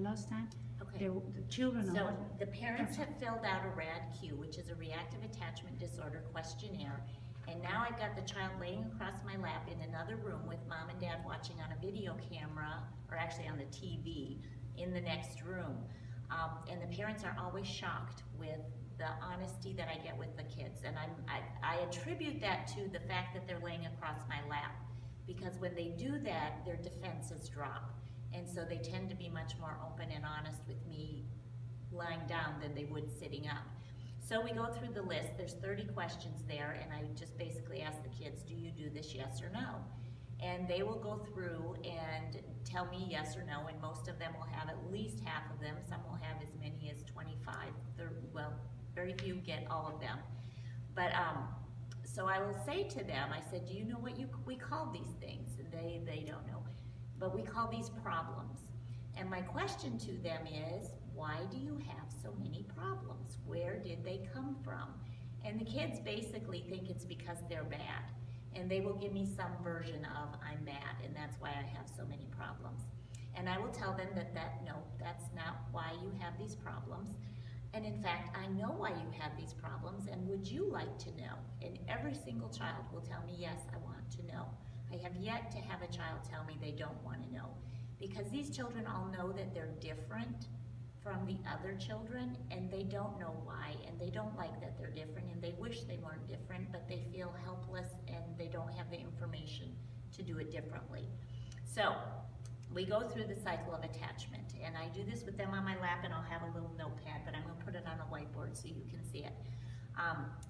last time. Okay. The children So are. the parents have filled out a RADQ, which is a reactive attachment disorder questionnaire. And now I've got the child laying across my lap in another room with mom and dad watching on a video camera, or actually on the TV, in the next room. And the parents are always shocked with the honesty that I get with the kids. And I attribute that to the fact that they're laying across my lap. Because when they do that, their defenses drop. And so they tend to be much more open and honest with me lying down than they would sitting up. So we go through the list. There's 30 questions there, and I just basically ask the kids, do you do this, yes or no? And they will go through and tell me yes or no, and most of them will have at least half of them. Some will have as many as 25. Well, very few get all of them. But so I will say to them, I said, do you know what we call these things? And they don't know. But we call these problems. And my question to them is, why do you have so many problems? Where did they come from? And the kids basically think it's because they're bad. And they will give me some version of, I'm bad, and that's why I have so many problems. And I will tell them no, that's not why you have these problems. And in fact, I know why you have these problems, and would you like to know? And every single child will tell me, yes, I want to know. I have yet to have a child tell me they don't want to know. Because these children all know that they're different from the other children, and they don't know why, and they don't like that they're different, and they wish they weren't different, but they feel helpless and they don't have the information to do it differently. So we go through the cycle of attachment, and I do this with them on my lap, and I'll have a little notepad, but I'm going to put it on a whiteboard so you can see it.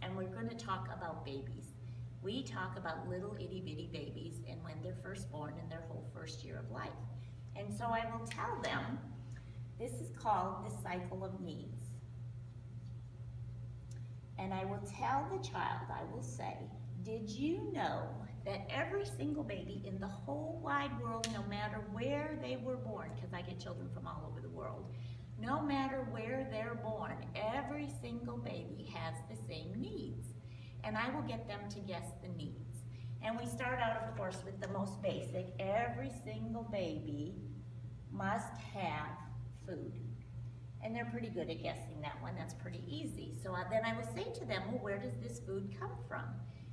And we're going to talk about babies. We talk about little itty bitty babies and when they're first born and their whole first year of life. And so I will tell them, this is called the cycle of needs. And I will tell the child, I will say, did you know that every single baby in the whole wide world, no matter where they were born, because I get children from all over the world, no matter where they're born, every single baby has the same needs. And I will get them to guess the needs. And we start out, of course, with the most basic. Every single baby must have food. And they're pretty good at guessing that one. That's pretty easy. So then I will say to them, well, where does this food come from?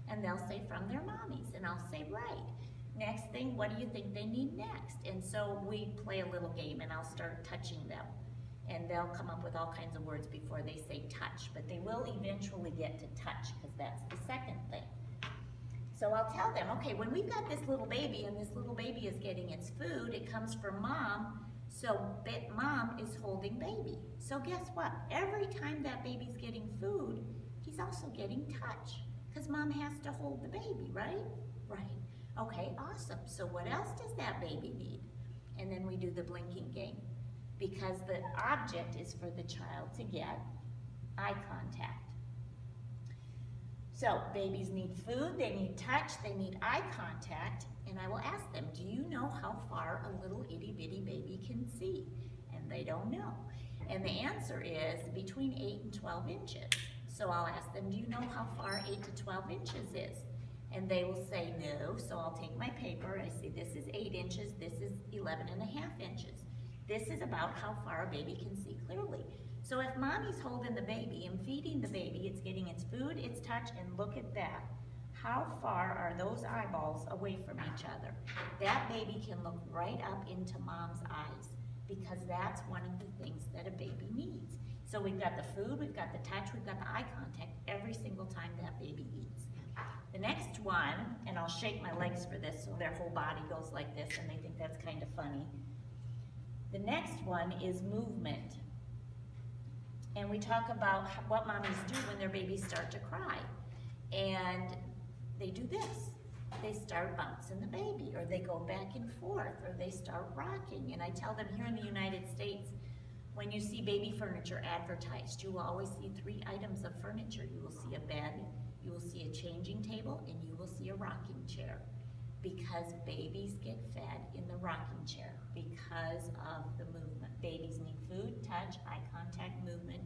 And they'll say, from their mommies. And I'll say, right. Next thing, what do you think they need next? And so we play a little game, and I'll start touching them. And they'll come up with all kinds of words before they say touch. But they will eventually get to touch, because that's the second thing. So I'll tell them, okay, when we've got this little baby, and this little baby is getting its food, it comes from mom. So mom is holding baby. So guess what? Every time that baby's getting food, he's also getting touch, because mom has to hold the baby, right? Right. Okay, awesome. So what else does that baby need? And then we do the blinking game, because the object is for the child to get eye contact. So babies need food, they need touch, they need eye contact, and I will ask them, do you know how far a little itty bitty baby can see? And they don't know. And the answer is between 8 and 12 inches. So I'll ask them, do you know how far 8 to 12 inches is? And they will say no. So I'll take my paper and I say, this is 8 inches, this is 11 and a half inches. This is about how far a baby can see clearly. So if mommy's holding the baby and feeding the baby, it's getting its food, its touch, and look at that. How far are those eyeballs away from each other? That baby can look right up into mom's eyes, because that's one of the things that a baby needs. So we've got the food, we've got the touch, we've got the eye contact every single time that baby eats. The next one, and I'll shake my legs for this so their whole body goes like this and they think that's kind of funny. The next one is movement. And we talk about what mommies do when their babies start to cry. And they do this. They start bouncing the baby, or they go back and forth, or they start rocking. And I tell them, here in the United States, when you see baby furniture advertised, you will always see 3 items of furniture. You will see a bed, you will see a changing table, and you will see a rocking chair. Because babies get fed in the rocking chair because of the movement. Babies need food, touch, eye contact, movement.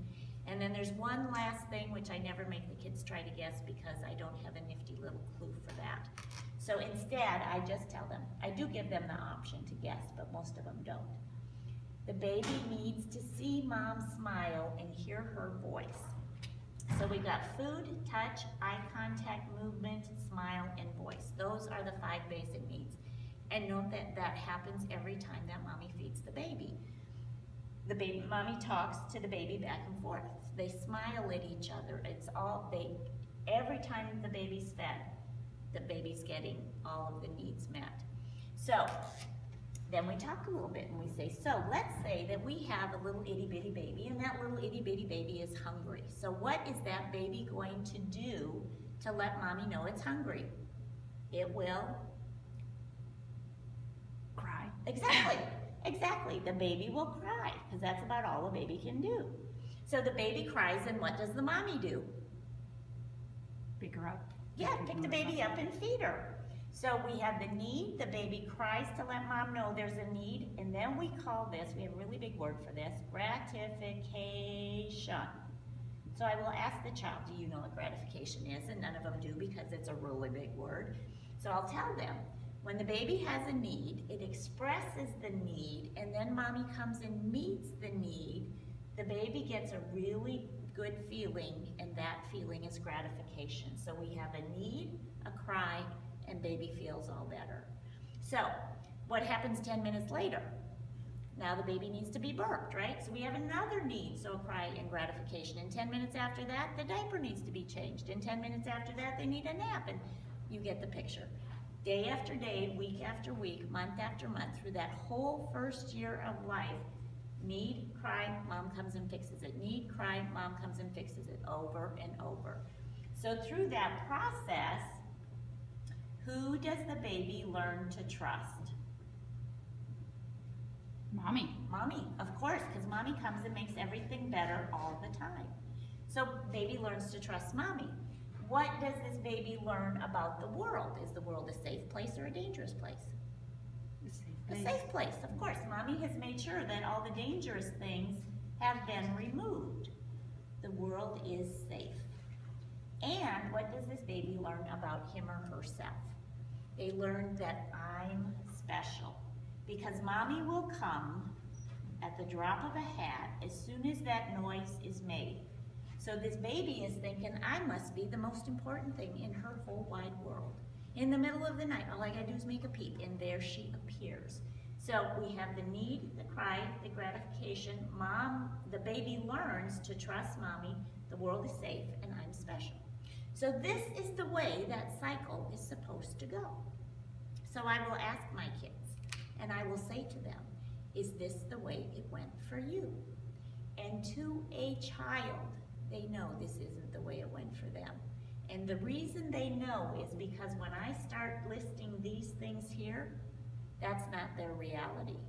And then there's one last thing which I never make the kids try to guess, because I don't have a nifty little clue for that. So instead, I just tell them, I do give them the option to guess, but most of them don't. The baby needs to see mom smile and hear her voice. So we got food, touch, eye contact, movement, smile, and voice. Those are the 5 basic needs. And note that that happens every time that mommy feeds the baby. Mommy talks to the baby back and forth. They smile at each other. Every time the baby's fed, the baby's getting all of the needs met. So, then we talk a little bit and we say, so let's say that we have a little itty bitty baby and that little itty bitty baby is hungry. So what is that baby going to do to let mommy know it's hungry? It will cry. Exactly. The baby will cry because that's about all a baby can do. So the baby cries and what does the mommy do? Pick her up. Yeah, pick the baby up and feed her. So we have the need, the baby cries to let mom know there's a need, and then we call this, we have a really big word for this, gratification. So I will ask the child, do you know what gratification is? And none of them do because it's a really big word. So I'll tell them, when the baby has a need, it expresses the need, and then mommy comes and meets the need, the baby gets a really good feeling, and that feeling is gratification. So we have a need, a cry, and baby feels all better. So, what happens 10 minutes later? Now the baby needs to be burped, right? So we have another need, so a cry and gratification. And 10 minutes after that, the diaper needs to be changed. And 10 minutes after that, they need a nap, and you get the picture. Day after day, week after week, month after month, through that whole first year of life, need, cry, mom comes and fixes it. Need, cry, mom comes and fixes it, over and over. So through that process, who does the baby learn to trust? Mommy. Mommy, of course, because mommy comes and makes everything better all the time. So baby learns to trust mommy. What does this baby learn about the world? Is the world a safe place or a dangerous place? A safe place, of course. Mommy has made sure that all the dangerous things have been removed. The world is safe. And what does this baby learn about him or herself? They learn that I'm special. Because mommy will come at the drop of a hat as soon as that noise is made. So this baby is thinking, I must be the most important thing in her whole wide world. In the middle of the night, all I gotta do is make a peep, and there she appears. So we have the need, the cry, the gratification. The baby learns to trust mommy, the world is safe, and I'm special. So this is the way that cycle is supposed to go. So I will ask my kids, and I will say to them, is this the way it went for you? And to a child, they know this isn't the way it went for them. And the reason they know is because when I start listing these things here, that's not their reality.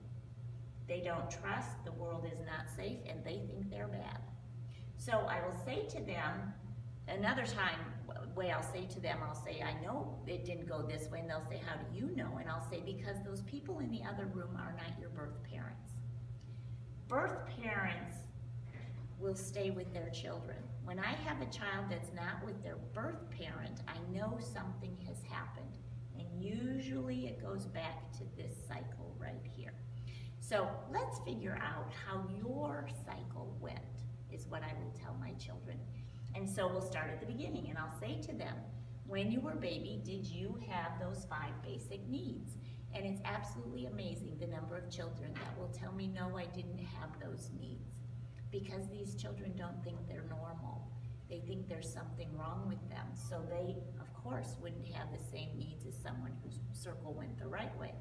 They don't trust, the world is not safe, and they think they're bad. So I will say to them, another way I'll say to them, I'll say, I know it didn't go this way, and they'll say, how do you know? And I'll say, because those people in the other room are not your birth parents. Birth parents will stay with their children. When I have a child that's not with their birth parent, I know something has happened. And usually it goes back to this cycle right here. So let's figure out how your cycle went, is what I will tell my children. And so we'll start at the beginning, and I'll say to them, when you were a baby, did you have those 5 basic needs? And it's absolutely amazing the number of children that will tell me, no, I didn't have those needs. Because these children don't think they're normal. They think there's something wrong with them. So they, of course, wouldn't have the same needs as someone whose circle went the right way.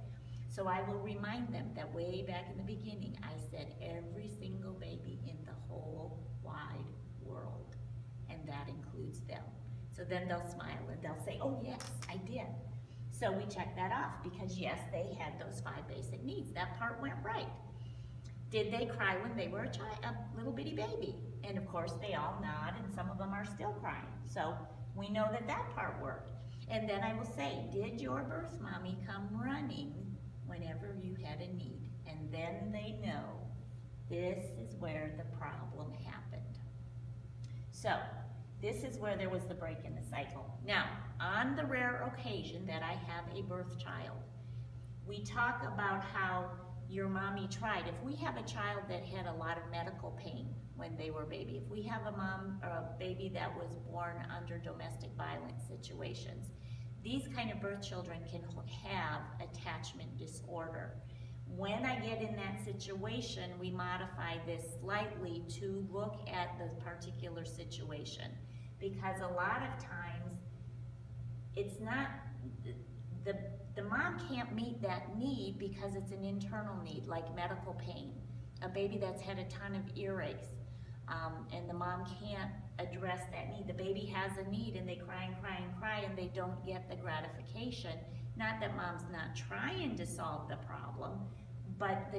So I will remind them that way back in the beginning, I said every single baby in the whole wide world. And that includes them. So then they'll smile and they'll say, oh yes, I did. So we check that off because yes, they had those 5 basic needs. That part went right. Did they cry when they were a little bitty baby? And of course they all nod, and some of them are still crying. So we know that that part worked. And then I will say, did your birth mommy come running whenever you had a need? And then they know this is where the problem happened. So this is where there was the break in the cycle. Now, on the rare occasion that I have a birth child, we talk about how your mommy tried. If we have a child that had a lot of medical pain when they were a baby, if we have a mom or a baby that was born under domestic violence situations, these kind of birth children can have attachment disorder. When I get in that situation, we modify this slightly to look at the particular situation. Because a lot of times, it's not, the mom can't meet that need because it's an internal need, like medical pain. A baby that's had a ton of earaches, and the mom can't address that need. The baby has a need and they cry and cry and cry and they don't get the gratification. Not that mom's not trying to solve the problem, but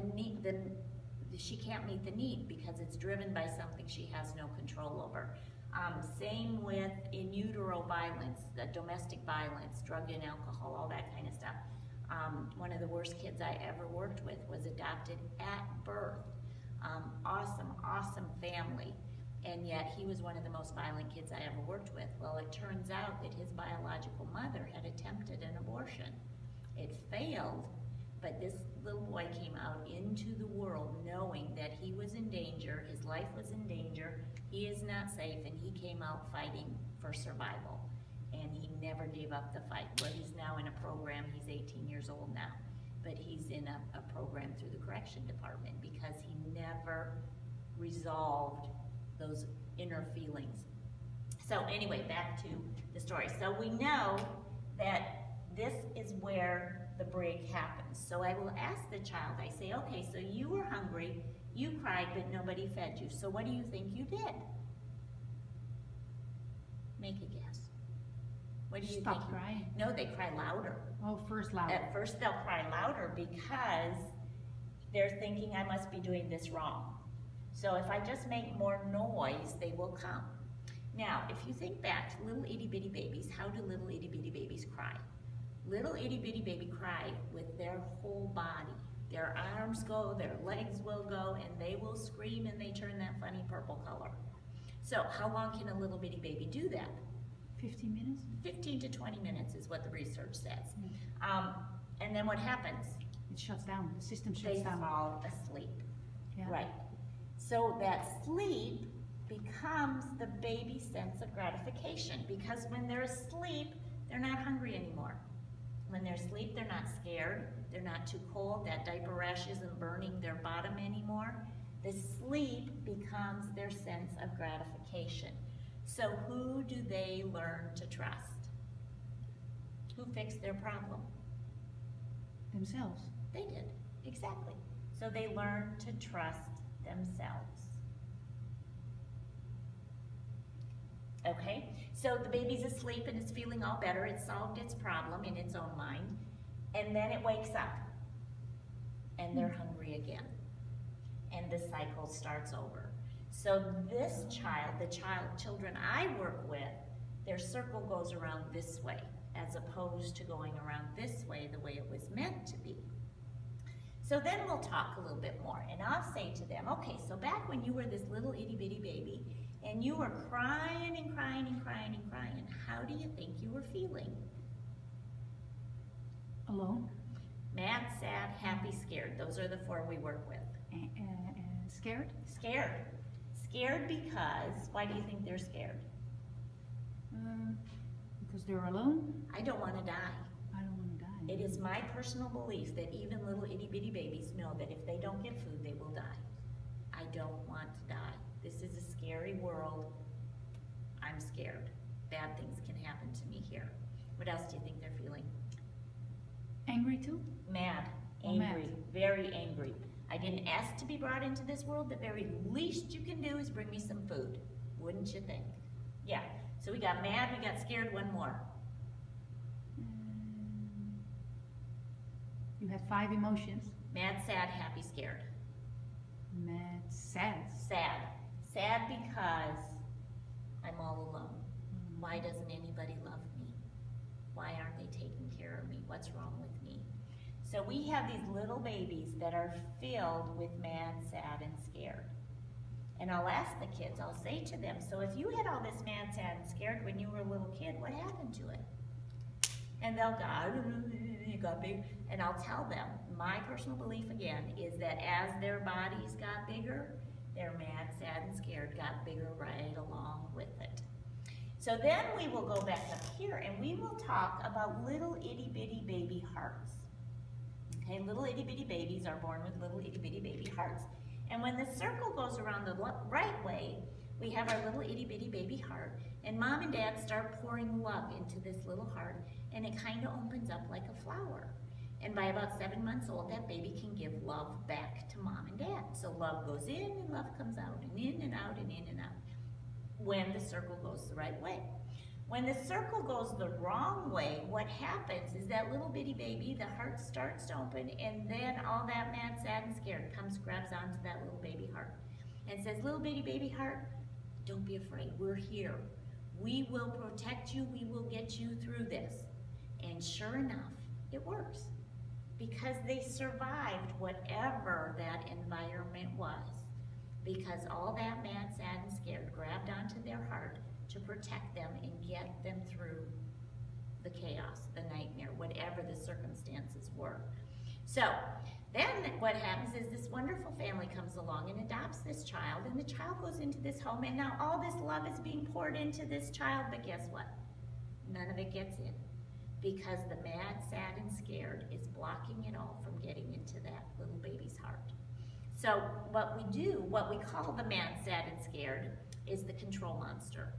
she can't meet the need because it's driven by something she has no control over. Same with in utero violence, the domestic violence, drug and alcohol, all that kind of stuff. One of the worst kids I ever worked with was adopted at birth. Awesome family, and yet he was one of the most violent kids I ever worked with. Well, it turns out that his biological mother had attempted an abortion. It failed, but this little boy came out into the world knowing that he was in danger, his life was in danger, he is not safe, and he came out fighting for survival. And he never gave up the fight. Well, he's now in a program, he's 18 years old now, but he's in a program through the correction department because he never resolved those inner feelings. So anyway, back to the story. So we know that this is where the break happens. So I will ask the child, I say, okay, so you were hungry, you cried, but nobody fed you. So what do you think you did? Make a guess. What do you think? Stop crying. No, they cry louder. Oh, first louder. At first they'll cry louder because they're thinking I must be doing this wrong. So if I just make more noise, they will come. Now, if you think back to little itty bitty babies, how do little itty bitty babies cry? Little itty bitty baby cry with their whole body. Their arms go, their legs will go, and they will scream and they turn that funny purple color. So how long can a little bitty baby do that? 15 minutes? 15 to 20 minutes is what the research says. And then what happens? It shuts down. The system shuts They down. fall asleep. Yeah. Right. So that sleep becomes the baby's sense of gratification because when they're asleep, they're not hungry anymore. When they're asleep, they're not scared. They're not too cold. That diaper rash isn't burning their bottom anymore. The sleep becomes their sense of gratification. So who do they learn to trust? Who fixed their problem? Themselves. They did, exactly. So they learn to trust themselves. Okay, so the baby's asleep and it's feeling all better. It's solved its problem in its own mind. And then it wakes up and they're hungry again. And the cycle starts over. So this child, children I work with, their circle goes around this way as opposed to going around this way the way it was meant to be. So then we'll talk a little bit more and I'll say to them, okay, so back when you were this little itty bitty baby and you were crying and crying and crying and crying, how do you think you were feeling? Alone. Mad, sad, happy, scared. Those are the four we work with. Scared? Scared. Scared because, why do you think they're scared? Because they're alone? I don't want to die. I don't want to die. It is my personal belief that even little itty bitty babies know that if they don't get food, they will die. I don't want to die. This is a scary world. I'm scared. Bad things can happen to me here. What else do you think they're feeling? Angry too? Mad. Oh, Angry. mad. Very angry. I didn't ask to be brought into this world. The very least you can do is bring me some food. Wouldn't you think? Yeah. So we got mad, we got scared, one more. You have 5 emotions. Mad, sad, happy, scared. Mad, sad. Sad. Sad because I'm all alone. Why doesn't anybody love me? Why aren't they taking care of me? What's wrong with me? So we have these little babies that are filled with mad, sad, and scared. And I'll ask the kids, I'll say to them, so if you had all this mad, sad, and scared when you were a little kid, what happened to it? And they'll go, it got big. And I'll tell them, my personal belief again is that as their bodies got bigger, their mad, sad, and scared got bigger right along with it. So then we will go back up here and we will talk about little itty bitty baby hearts. Okay, little itty bitty babies are born with little itty bitty baby hearts. And when the circle goes around the right way, we have our little itty bitty baby heart, and mom and dad start pouring love into this little heart, and it kind of opens up like a flower. And by about 7 months old, that baby can give love back to mom and dad. So love goes in and love comes out, and in and out and in and out, when the circle goes the right way. When the circle goes the wrong way, what happens is that little bitty baby, the heart starts to open, and then all that mad, sad, and scared grabs onto that little baby heart and says, little bitty baby heart, don't be afraid, we're here. We will protect you, we will get you through this. And sure enough, it works. Because they survived whatever that environment was. Because all that mad, sad, and scared grabbed onto their heart to protect them and get them through the chaos, the nightmare, whatever the circumstances were. So then what happens is this wonderful family comes along and adopts this child, and the child goes into this home, and now all this love is being poured into this child, but guess what? None of it gets in, because the mad, sad, and scared is blocking it all from getting into that little baby's heart. So what we do, what we call the mad, sad, and scared, is the control monster.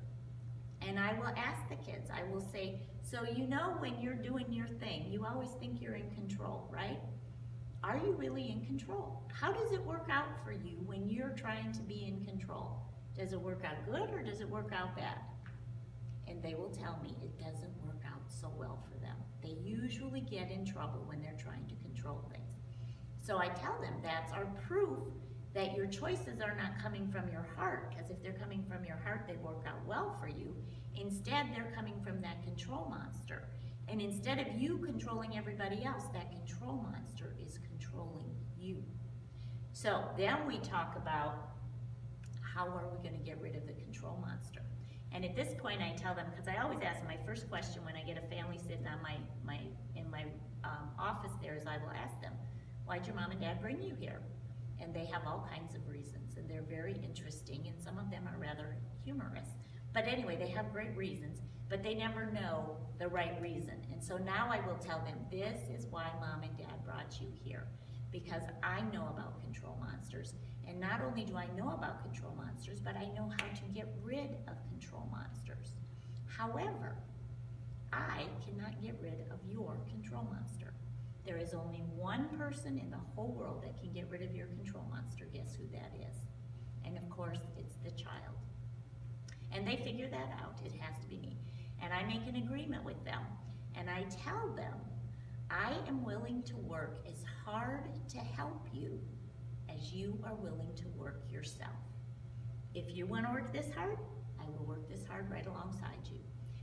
And I will ask the kids, I will say, so you know when you're doing your thing, you always think you're in control, right? Are you really in control? How does it work out for you when you're trying to be in control? Does it work out good or does it work out bad? And they will tell me it doesn't work out so well for them. They usually get in trouble when they're trying to control things. So I tell them that's our proof that your choices are not coming from your heart, because if they're coming from your heart, they work out well for you. Instead, they're coming from that control monster. And instead of you controlling everybody else, that control monster is controlling you. So then we talk about how are we going to get rid of the control monster. And at this point, I tell them, because I always ask, my first question when I get a family sitting on in my office there is I will ask them, why'd your mom and dad bring you here? And they have all kinds of reasons, and they're very interesting, and some of them are rather humorous. But anyway, they have great reasons, but they never know the right reason. And so now I will tell them, this is why mom and dad brought you here, because I know about control monsters. And not only do I know about control monsters, but I know how to get rid of control monsters. However, I cannot get rid of your control monster. There is only one person in the whole world that can get rid of your control monster. Guess who that is? And of course, it's the child. And they figure that out. It has to be me. And I make an agreement with them. And I tell them, I am willing to work as hard to help you as you are willing to work yourself. If you want to work this hard, I will work this hard right alongside you.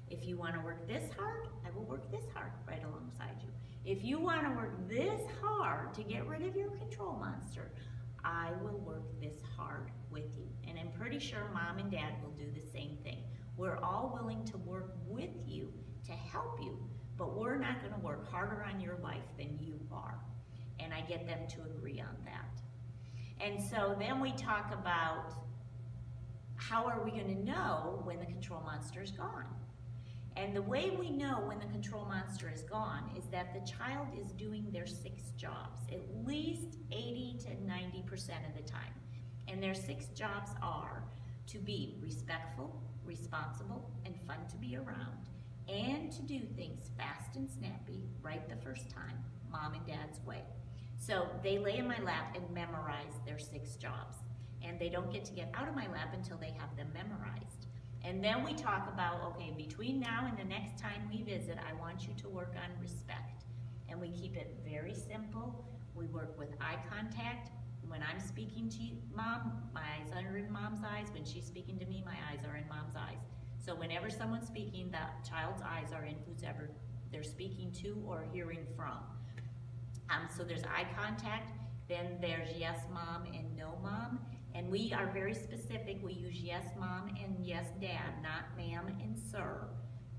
If you want to work this hard, I will work this hard right alongside you. If you want to work this hard to get rid of your control monster, I will work this hard with you. And I'm pretty sure mom and dad will do the same thing. We're all willing to work with you to help you, but we're not going to work harder on your life than you are. And I get them to agree on that. And so then we talk about how are we going to know when the control monster is gone? And the way we know when the control monster is gone is that the child is doing their 6 jobs, at least 80 to 90% of the time. And their 6 jobs are to be respectful, responsible, and fun to be around, and to do things fast and snappy right the first time, mom and dad's way. So they lay in my lap and memorize their 6 jobs. And they don't get to get out of my lap until they have them memorized. And then we talk about, okay, between now and the next time we visit, I want you to work on respect. And we keep it very simple. We work with eye contact. When I'm speaking to you, mom, my eyes are in mom's eyes. When she's speaking to me, my eyes are in mom's eyes. So whenever someone's speaking, that child's eyes are in whoever they're speaking to or hearing from. So there's eye contact, then there's yes, mom, and no, mom. And we are very specific. We use yes, mom, and yes, dad, not ma'am and sir.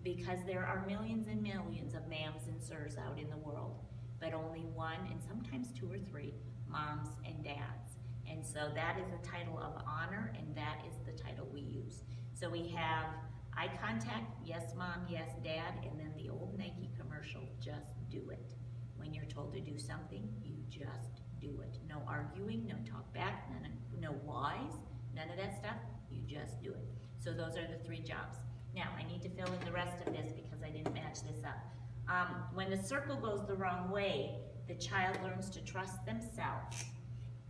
because there are millions and millions of ma'ams and sirs out in the world, but only one, and sometimes two or three, moms and dads. And so that is the title of honor, and that is the title we use. So we have eye contact, yes mom, yes dad, and then the old Nike commercial, just do it. When you're told to do something, you just do it. No arguing, no talk back, no whys, none of that stuff, you just do it. So those are the three jobs. Now, I need to fill in the rest of this because I didn't match this up. When the circle goes the wrong way, the child learns to trust themselves,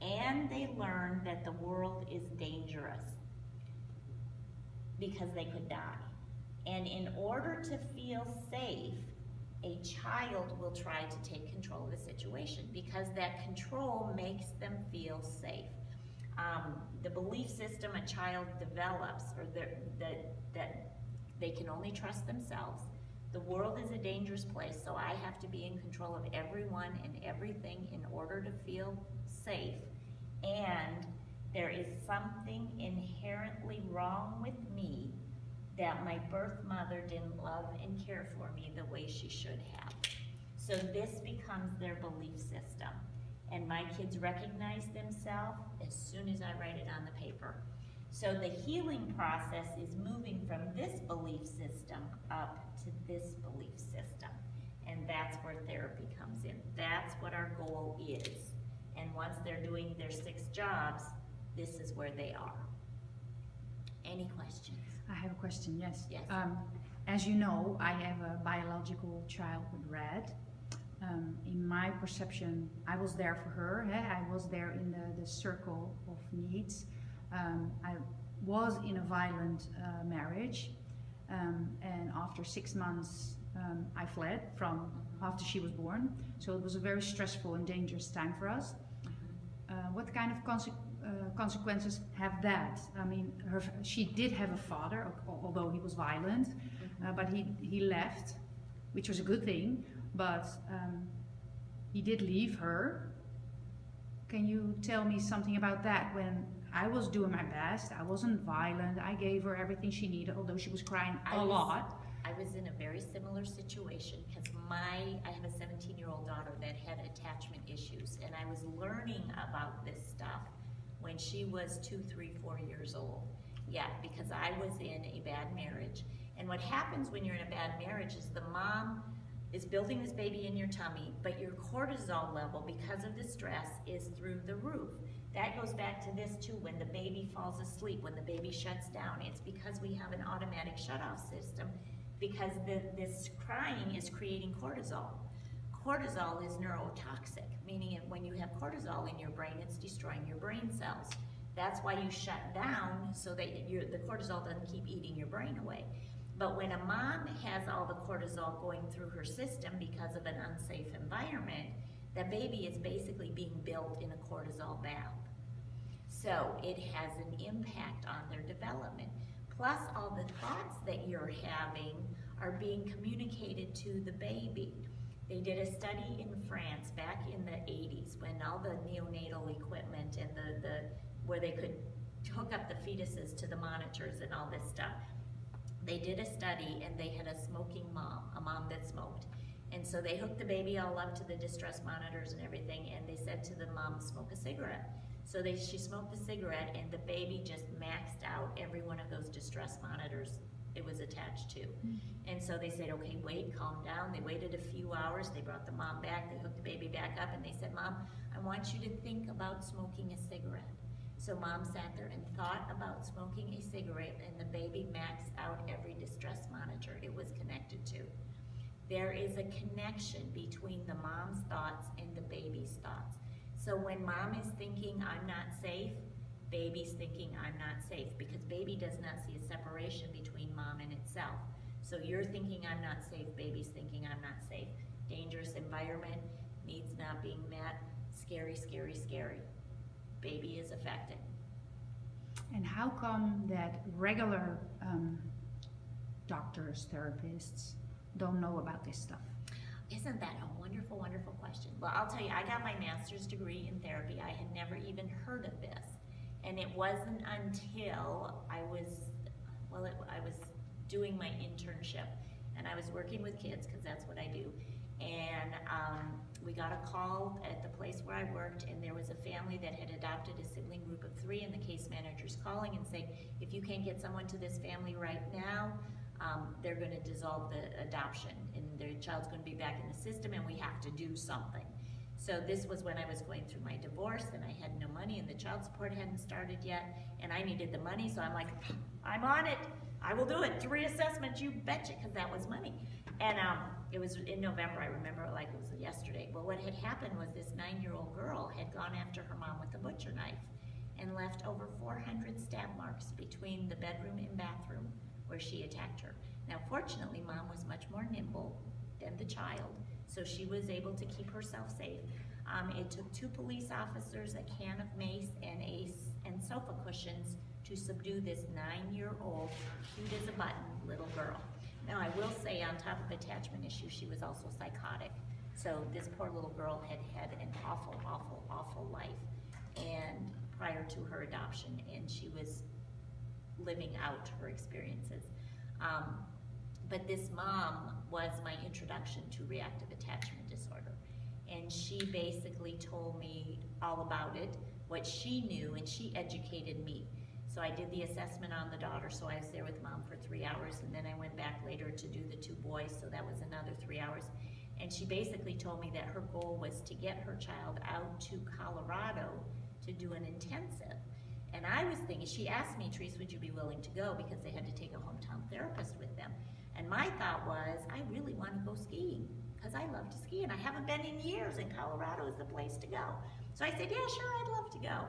and they learn that the world is dangerous because they could die. And in order to feel safe, a child will try to take control of the situation because that control makes them feel safe. The belief system a child develops, or that they can only trust themselves. The world is a dangerous place, so I have to be in control of everyone and everything in order to feel safe. And there is something inherently wrong with me that my birth mother didn't love and care for me the way she should have. So this becomes their belief system. And my kids recognize themselves as soon as I write it on the paper. So the healing process is moving from this belief system up to this belief system. And that's where therapy comes in. That's what our goal is. And once they're doing their 6 jobs, this is where they are. Any questions? I have a question, yes. Yes. As you know, I have a biological child with R.A.D. In my perception, I was there for her. I was there in the circle of needs. I was in a violent marriage, and after 6 months, I fled from after she was born. So it was a very stressful and dangerous time for us. What kind of consequences have that? I mean, she did have a father, although he was violent, but he left, which was a good thing, but he did leave her. Can you tell me something about that? When I was doing my best, I wasn't violent, I gave her everything she needed, although she was crying a lot. I was in a very similar situation because I have a 17-year-old daughter that had attachment issues, and I was learning about this stuff when she was 2, 3, 4 years old. Yeah, because I was in a bad marriage. And what happens when you're in a bad marriage is the mom is building this baby in your tummy, but your cortisol level, because of the stress, is through the roof. That goes back to this too, when the baby falls asleep, when the baby shuts down, it's because we have an automatic shutoff system, because this crying is creating cortisol. Cortisol is neurotoxic, meaning when you have cortisol in your brain, it's destroying your brain cells. That's why you shut down, so that the cortisol doesn't keep eating your brain away. But when a mom has all the cortisol going through her system because of an unsafe environment, the baby is basically being built in a cortisol bath. So it has an impact on their development. Plus all the thoughts that you're having are being communicated to the baby. They did a study in France back in the 80s when all the neonatal equipment and where they could hook up the fetuses to the monitors and all this stuff. They did a study and they had a smoking mom, a mom that smoked. And so they hooked the baby all up to the distress monitors and everything, and they said to the mom, smoke a cigarette. So she smoked the cigarette, and the baby just maxed out every one of those distress monitors it was attached to. And so they said, okay, wait, calm down. They waited a few hours. They brought the mom back. They hooked the baby back up, and they said, Mom, I want you to think about smoking a cigarette. So mom sat there and thought about smoking a cigarette, and the baby maxed out every distress monitor it was connected to. There is a connection between the mom's thoughts and the baby's thoughts. So when mom is thinking, I'm not safe, baby's thinking, I'm not safe, because baby does not see a separation between mom and itself. So you're thinking, I'm not safe, baby's thinking, I'm not safe. Dangerous environment, needs not being met, scary, scary, scary. Baby is affected. And how come that regular doctors, therapists don't know about this stuff? Isn't that a wonderful, wonderful question? Well, I'll tell you, I got my master's degree in therapy. I had never even heard of this. And it wasn't until I was doing my internship. and I was working with kids, because that's what I do. And we got a call at the place where I worked, and there was a family that had adopted a sibling group of 3, and the case manager's calling and saying, if you can't get someone to this family right now, they're gonna dissolve the adoption, and their child's gonna be back in the system, and we have to do something. So this was when I was going through my divorce, and I had no money, and the child support hadn't started yet, and I needed the money, so I'm like, I'm on it, I will do it, 3 assessments, you betcha, because that was money. And it was in November, I remember it like it was yesterday. Well, what had happened was this 9-year-old girl had gone after her mom with a butcher knife and left over 400 stab marks between the bedroom and bathroom where she attacked her. Now, fortunately, mom was much more nimble than the child, so she was able to keep herself safe. It took 2 police officers, a can of mace, and sofa cushions to subdue this 9-year-old, cute as a button, little girl. Now, I will say, on top of attachment issues, she was also psychotic. So this poor little girl had had an awful, awful, awful life, and prior to her adoption, and she was living out her experiences. But this mom was my introduction to reactive attachment disorder. And she basically told me all about it, what she knew, and she educated me. So I did the assessment on the daughter, so I was there with mom for 3 hours, and then I went back later to do the 2 boys, so that was another 3 hours. And she basically told me that her goal was to get her child out to Colorado to do an intensive. And I was thinking, she asked me, Teresa, would you be willing to go? Because they had to take a hometown therapist with them. And my thought was, I really want to go skiing, because I love to ski, and I haven't been in years, and Colorado is the place to go. So I said, yeah, sure, I'd love to go.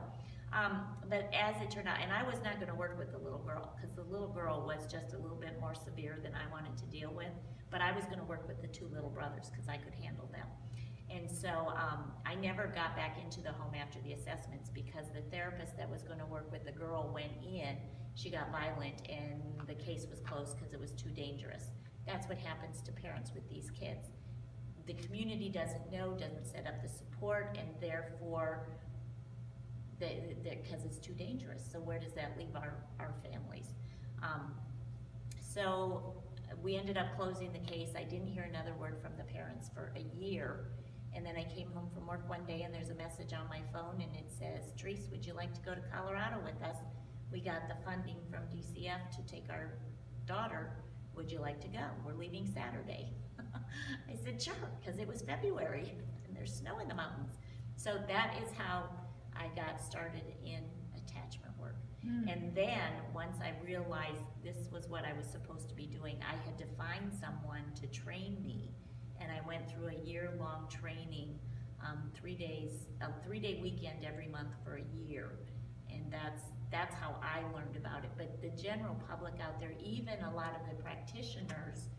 But as it turned out, and I was not going to work with the little girl, because the little girl was just a little bit more severe than I wanted to deal with, but I was going to work with the 2 little brothers, because I could handle them. And so I never got back into the home after the assessments, because the therapist that was going to work with the girl went in, she got violent, and the case was closed because it was too dangerous. That's what happens to parents with these kids. The community doesn't know, doesn't set up the support, and therefore, because it's too dangerous. So where does that leave our families? So we ended up closing the case. I didn't hear another word from the parents for a year. And then I came home from work one day, and there's a message on my phone, and it says, Teresa, would you like to go to Colorado with us? We got the funding from DCF to take our daughter. Would you like to go? We're leaving Saturday. I said, sure, because it was February, and there's snow in the mountains. So that is how I got started in attachment work. And then, once I realized this was what I was supposed to be doing, I had to find someone to train me. And I went through a year-long training, 3 days, a 3-day weekend every month for a year. And that's how I learned about it. But the general public out there, even a lot of the practitioners,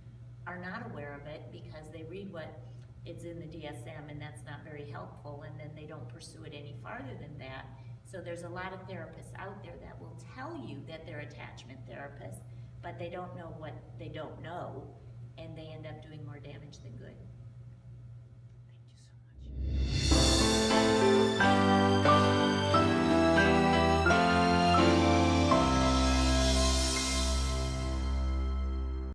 are not aware of it, because they read what is in the DSM, and that's not very helpful, and then they don't pursue it any farther than that. So there's a lot of therapists out there that will tell you that they're attachment therapists, but they don't know what they don't know, and they end up doing more damage than good.